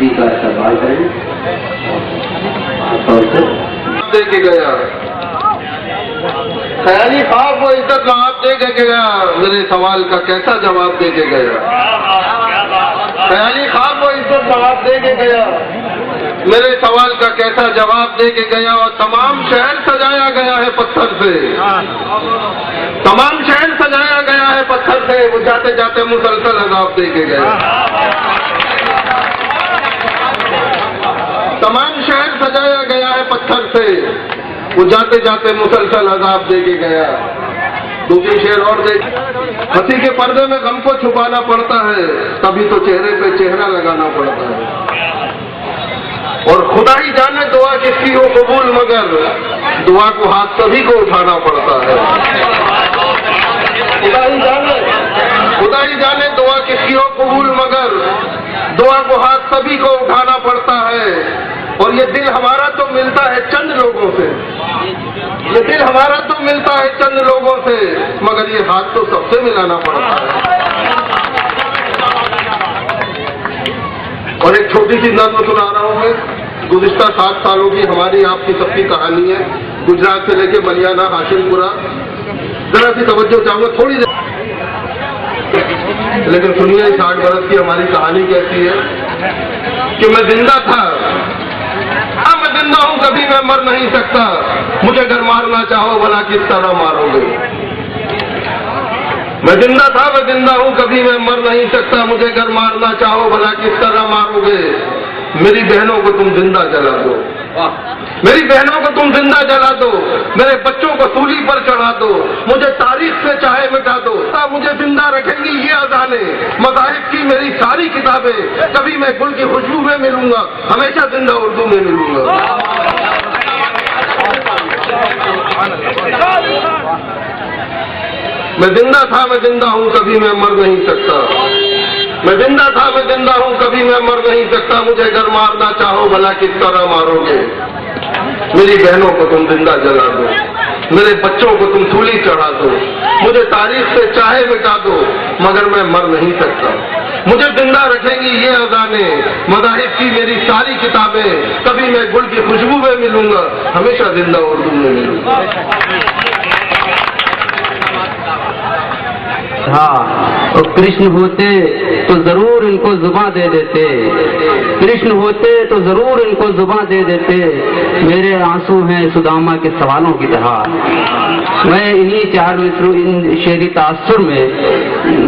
जी का इस्तेमाल करें। दे के गया ख्याली ख्वाब वो इज्जत वहां दे के गया, मेरे सवाल का कैसा जवाब दे के गया। ख्याली ख्वाब वो इज्जत वहां दे के गया, मेरे सवाल का कैसा जवाब दे के गया। और तमाम शहर सजाया गया है पत्थर से, तमाम शहर सजाया गया है पत्थर से, वो जाते जाते मुसलसल अज़ाब दे के गया। तमाम शहर सजाया गया है पत्थर से, वो जाते जाते मुसलसल अज़ाब दे के गया। दूसरी शेर और देख, हंसी के पर्दे में गम को छुपाना पड़ता है, तभी तो चेहरे पे चेहरा लगाना पड़ता है। और खुदा ही जाने दुआ किसकी हो कबूल, मगर दुआ को हाथ सभी को उठाना पड़ता है। खुदा ही जाने दुआ किसकी हो कबूल, मगर दुआ को हाथ सभी को उठाना पड़ता है। और ये दिल हमारा तो मिलता है चंद लोगों से, ये दिल हमारा तो मिलता है चंद लोगों से, मगर ये हाथ तो सबसे मिलाना पड़ता है। और एक छोटी सी नज़्म सुना रहा हूं मैं, गुज़िश्ता 7 सालों की हमारी आपकी सबकी कहानी है, गुजरात से लेके बलियाना हाशिमपुरा। जरा सी तवज्जो चाहूंगा थोड़ी देर, लेकिन सुनिए 60 बरस की हमारी कहानी कैसी है। कि मैं जिंदा था, अब मैं जिंदा हूं, कभी मैं मर नहीं सकता, मुझे अगर मारना चाहो भला किस तरह मारोगे। मैं जिंदा था, मैं जिंदा हूं, कभी मैं मर नहीं सकता, मुझे अगर मारना चाहो भला किस तरह मारोगे। मेरी बहनों को तुम जिंदा जला दो, मेरी बहनों को तुम जिंदा जला दो, मेरे बच्चों को सूली पर चढ़ा दो, मुझे तारीख से चाहे मिटा दो, मुझे जिंदा रखेंगी ये अज़ानें, मज़ाहिब की मेरी सारी किताबें, कभी मैं गुल की खुशबू में मिलूंगा, हमेशा जिंदा उर्दू में मिलूंगा। मैं जिंदा था, मैं जिंदा हूं, कभी मैं मर नहीं सकता, मैं जिंदा था, मैं जिंदा हूं, कभी मैं मर नहीं सकता, मुझे अगर मारना चाहो भला किस तरह मारोगे। मेरी बहनों को तुम जिंदा जला दो, मेरे बच्चों को तुम सूली चढ़ा दो, मुझे तारीख से चाहे मिटा दो, मगर मैं मर नहीं सकता, मुझे जिंदा रखेंगी ये अज़ानें, मज़ाहिब की मेरी सारी किताबें, कभी मैं गुल की खुशबू में मिलूंगा, हमेशा जिंदा उर्दू में मिलूंगा। हाँ, तो कृष्ण होते तो जरूर इनको जुबान दे देते, कृष्ण होते तो जरूर इनको जुबान दे देते, मेरे आंसू हैं सुदामा के सवालों की तरह। मैं इन्हीं 4 मिसरों, इन शेरी तासुर में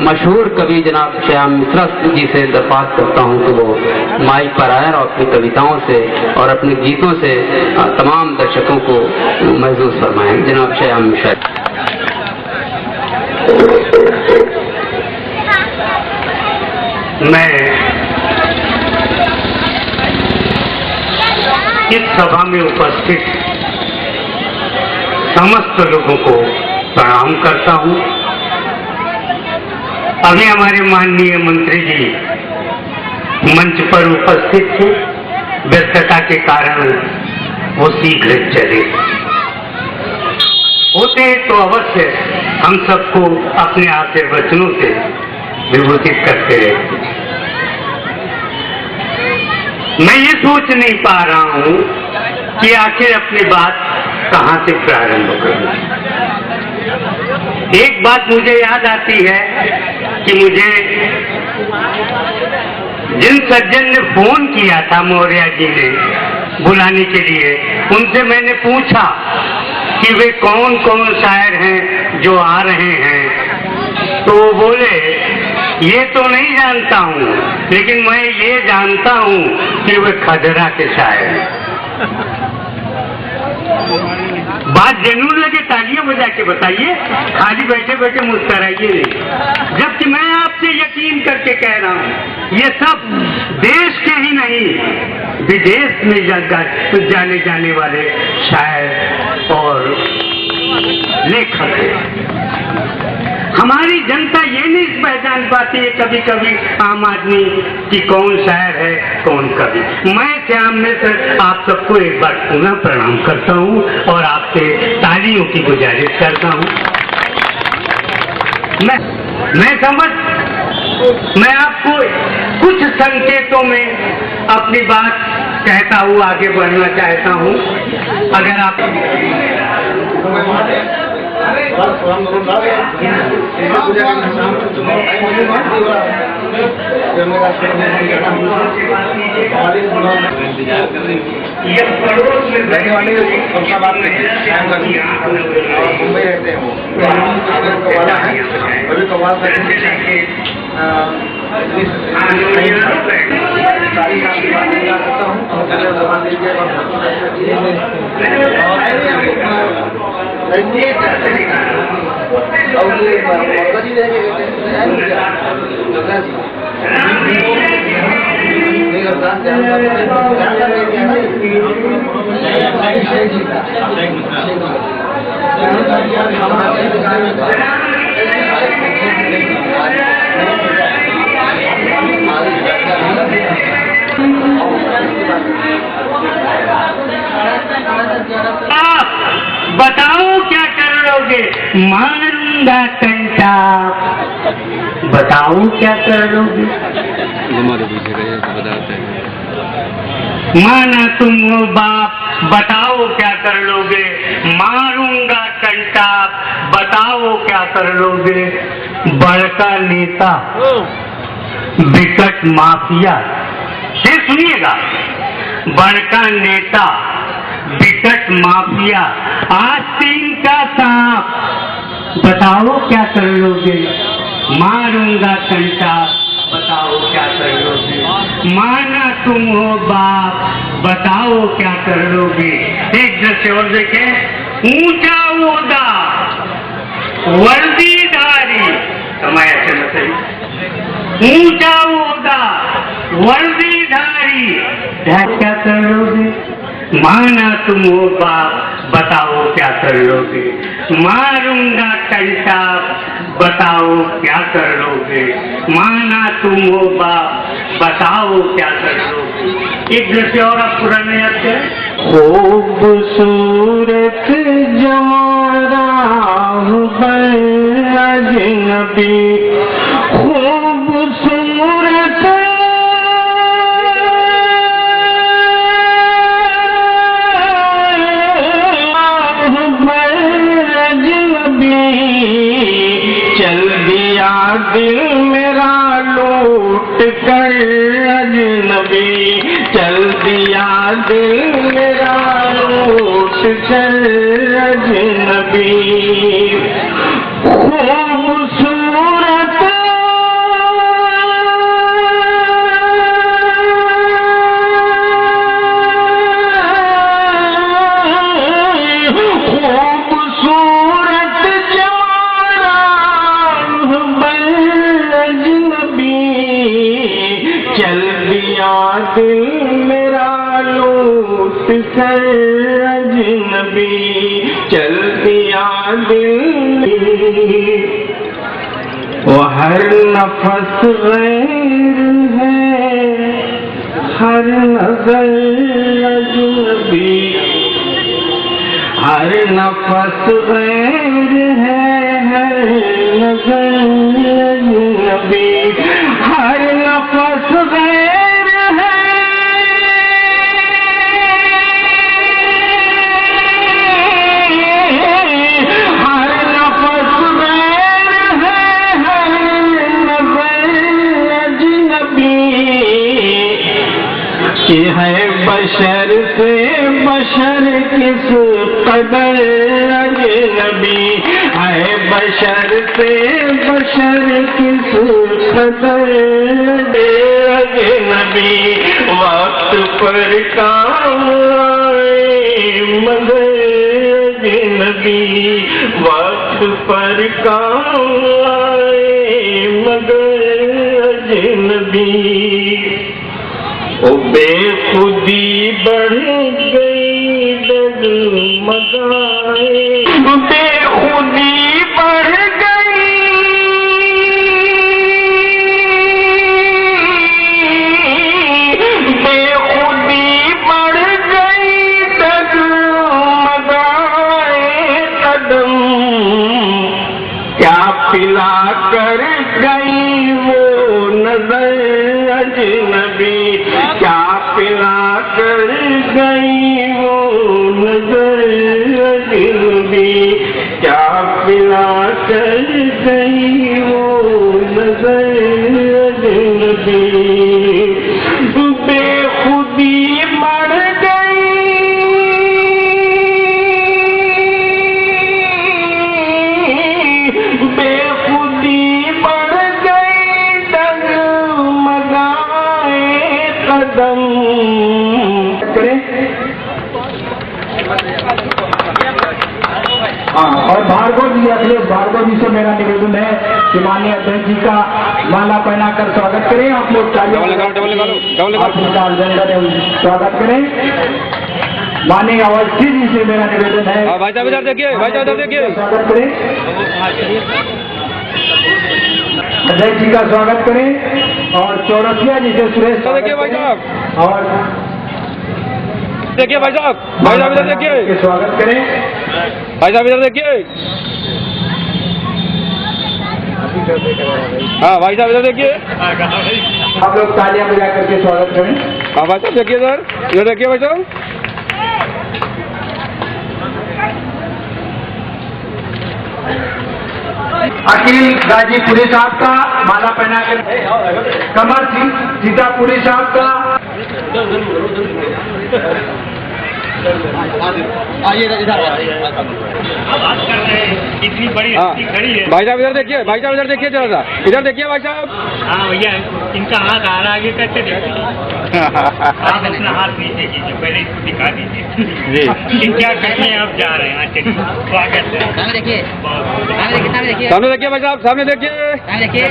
मशहूर कवि जनाब श्याम मिश्रा जी से दरख्वास्त करता हूँ कि वो माइक पर आए और अपनी कविताओं से और अपने गीतों से तमाम दर्शकों को महसूस फरमाएं। जनाब श्याम मिश्रा। मैं इस सभा में उपस्थित समस्त लोगों को प्रणाम करता हूं। अभी हमारे माननीय मंत्री जी मंच पर उपस्थित थे, व्यस्तता के कारण वो शीघ्र चले। होते तो अवश्य हम सबको अपने आशीर्वचनों से विभूषित करते रहते। मैं ये सोच नहीं पा रहा हूं कि आखिर अपनी बात कहां से प्रारंभ करूं। एक बात मुझे याद आती है कि मुझे जिन सज्जन ने फोन किया था मौर्य जी ने बुलाने के लिए, उनसे मैंने पूछा कि वे कौन कौन शायर हैं जो आ रहे हैं, तो वो बोले ये तो नहीं जानता हूँ, लेकिन मैं ये जानता हूँ कि वे खदरा के शायर हैं। बात जेन्युइन लगे तालियां बजा के बताइए, खाली बैठे बैठे मुस्कराइए नहीं। जबकि मैं आपसे यकीन करके कह रहा हूँ ये सब देश के ही नहीं विदेश में जाने जाने वाले शायर और लेखक हैं। हमारी जनता ये नहीं पहचान पाती है कभी कभी आम आदमी कि कौन शायर है कौन कवि। मैं श्याम मिश्र आप सबको एक बार पुनः प्रणाम करता हूँ और आपसे तालियों की गुजारिश करता हूँ। मैं मैं आपको कुछ संकेतों में अपनी बात कहता हुआ आगे बढ़ना चाहता हूँ। अगर आप ये पड़ोस में रहने वाले उनका बात नहीं मुंबई रहते हैं वो अभी तो बात आप बताओ क्या कर लोगे? मारूंगा कंटा, बताओ क्या कर लोगे? माना तुम हो बाप, बताओ क्या कर लोगे? मारूंगा कंटा, बताओ क्या कर लोगे? बड़का नेता, विकट माफिया, ये सुनिएगा, बड़का नेता, विकट माफिया, आस्तीन का सांप, बताओ क्या कर लोगे? मारूंगा कंटा, बताओ क्या कर लोगे? माना तुम हो बाप, बताओ क्या कर लोगे? एक दृश्य और देखें, ऊंचा ओदा वर्दीधारी, समय ऐसे में सही, ऊंचा ओदा वर्दीधारी, क्या कर लोगे? माना तुम हो बाप, बताओ क्या कर लोगे? मारूंगा कंटा, बताओ क्या कर लोगे? माना तुम हो बाप, बताओ क्या कर लोगे? एक दृश्य और आप पुराने आते हैं, खूबसूरत जमाना अजनबी, खूबसूरत चल दिया दिल मेरा लूट कर अजनबी, चल दिया दिल मेरा लूट कर अजनबी, खूबसूरत दिल मेरा लूट कर अजनबी, चल दिया दिल, वो हर नफस गैर है, हर नजर अजनबी, हर नफस गैर है, हर नजर अजनबी, हर नफस गैर कि है बशर से बशर किस कदर अजनबी, है बशर से बशर किस कदर अजनबी, वक्त पर काम आए मगर अजनबी, वक्त पर काम आए मगर अजनबी, ओ बेखुदी बढ़ गई डगमगाए, बेखुदी बढ़ गई, बेखुदी बढ़ गई डगमगाए कदम, क्या पिला कर गई वो गई वो नजर अजनबी, क्या पिला कर गई वो नजर अजनबी, बेखुदी मर गई, बेखुदी मर गई, डगमगाए कदम। हाँ, और भार्गव जी, अखिलेश भार्गव जी से मेरा निवेदन है कि माननीय अध्यक्ष जी का माला पहनाकर स्वागत करें। आप लोग स्वागत करें। माननीय अवस्थी जी से मेरा निवेदन है, भाई साहब इधर देखिए, भाई साहब इधर देखिए, स्वागत करें। अध्यक्ष जी का स्वागत करें और चौरसिया जी से सुरेश देखिए भाई साहब, और देखिए भाई साहब, भाई साहब इधर देखिए, स्वागत करें। भाई साहब इधर देखिए, हाँ भाई साहब इधर देखिए, आप लोग तालियां बजा करके स्वागत करें। हाँ भाई साहब देखिए इधर, इधर देखिए भाई साहब। अखिल गाजीपुरी साहब का माला पहना कर, कमर सीतापुरी साहब का, इतनी बड़ी हाँ हस्ती खड़ी है। भाई साहब इधर देखिए, भाई साहब इधर देखिए जरा सा, इधर देखिए भाई साहब। हाँ भैया, इनका हाथ आगे करके देखिए, आप अपना हाथ नीचे कीजिए, पहले इसको दिखा दीजिए कि क्या करने आप जा रहे हैं। चलिए स्वागत है। सामने देखिए भाई साहब, सामने देखिए,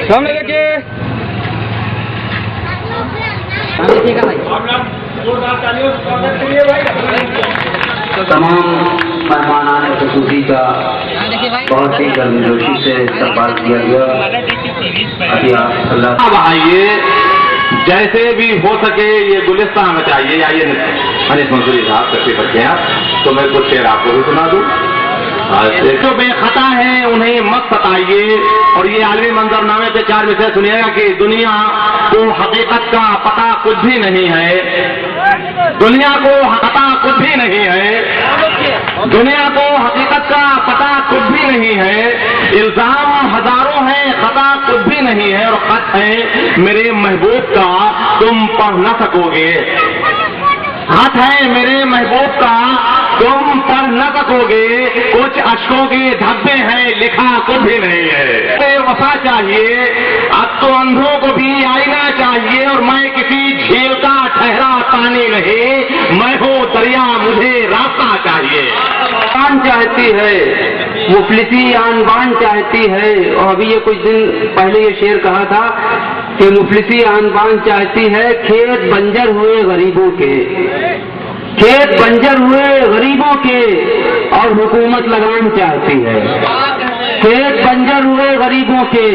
सामने देखिए। तमाम मेहमानान खसूसी का बहुत ही गर्मजोशी से इस्तकबाल किया गया। अब आइए, जैसे भी हो सके ये गुलिस्तान में चाहिए। आइए अनिस मंसूरी साहब, सबसे बच्चे हैं, तो मैं कुछ शेर आपको भी सुना दूं। जो बेखता है उन्हें मत सताइए। और ये आलमी मंजरनामे पे 4 विषय सुनिएगा कि दुनिया को हकीकत का पता कुछ भी नहीं है, दुनिया को पता कुछ भी नहीं है, दुनिया को हकीकत का पता कुछ भी नहीं है। इल्जाम हजारों हैं, खता कुछ भी नहीं है, और खत है मेरे महबूब का तुम पढ़ न सकोगे। हाथ है मेरे महबूब का तुम पढ़ न सकोगे, कुछ अशकों के धब्बे हैं, लिखा कुछ भी नहीं है। वफा चाहिए, अब तो अंधों को भी आईना चाहिए। और मैं किसी झील का ठहरा पानी नहीं, मैं हूँ दरिया, मुझे रास्ता चाहिए। आन चाहती है, मुफलिसी आन बान चाहती है। और अभी ये कुछ दिन पहले ये शेर कहा था कि मुफलिसी आन बान चाहती है, खेत बंजर हुए गरीबों के, खेत बंजर हुए गरीबों के, और हुकूमत लगान चाहती है। खेत बंजर हुए गरीबों के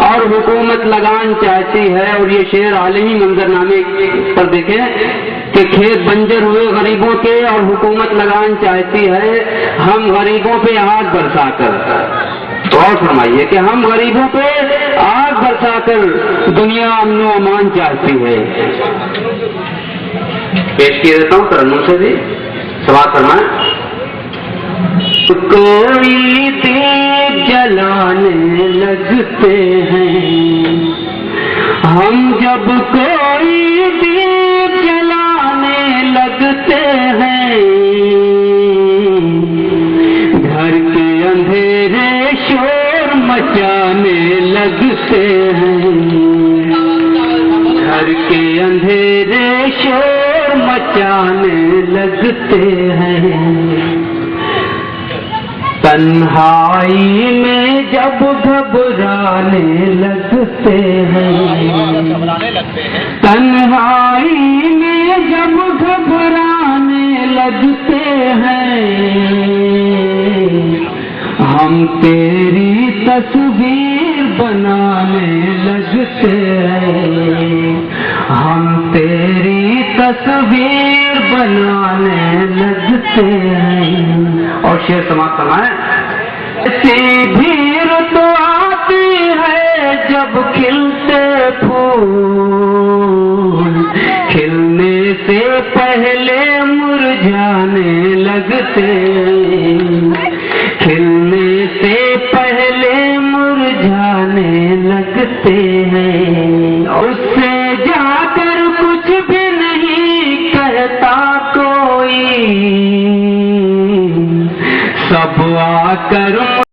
और हुकूमत लगान चाहती है। और ये शेर आलमी मंजरनामे पर देखें कि खेत बंजर हुए गरीबों के और हुकूमत लगान चाहती है। हम गरीबों पे आग बरसाकर, तो और फरमाइए कि हम गरीबों पे आग बरसाकर दुनिया अमन व अमान चाहती है। पेश किए देता हूँ तरन्नुम से भी, सवाल फरमाएं। कोई दीप जलाने लगते हैं हम, जब कोई दीप जलाने लगते हैं, घर के अंधेरे शोर मचाने लगते हैं, घर के अंधेरे शोर मचाने लगते हैं। तन्हाई में जब घबराने लगते हैं, तन्हाई में जब घबराने लगते हैं, हम तेरी तस्वीर बनाने लगते हैं, हम तेरी तस्वीर बनाने लगते हैं। और शेर समाप्त करवाएं। ऐसी भीड़ तो आती है जब खिलते फूल, खिलने से पहले मुरझाने लगते, खिलने से पहले मुरझाने लगते हैं। उससे जाकर कुछ भी नहीं कहता कोई, सब आकर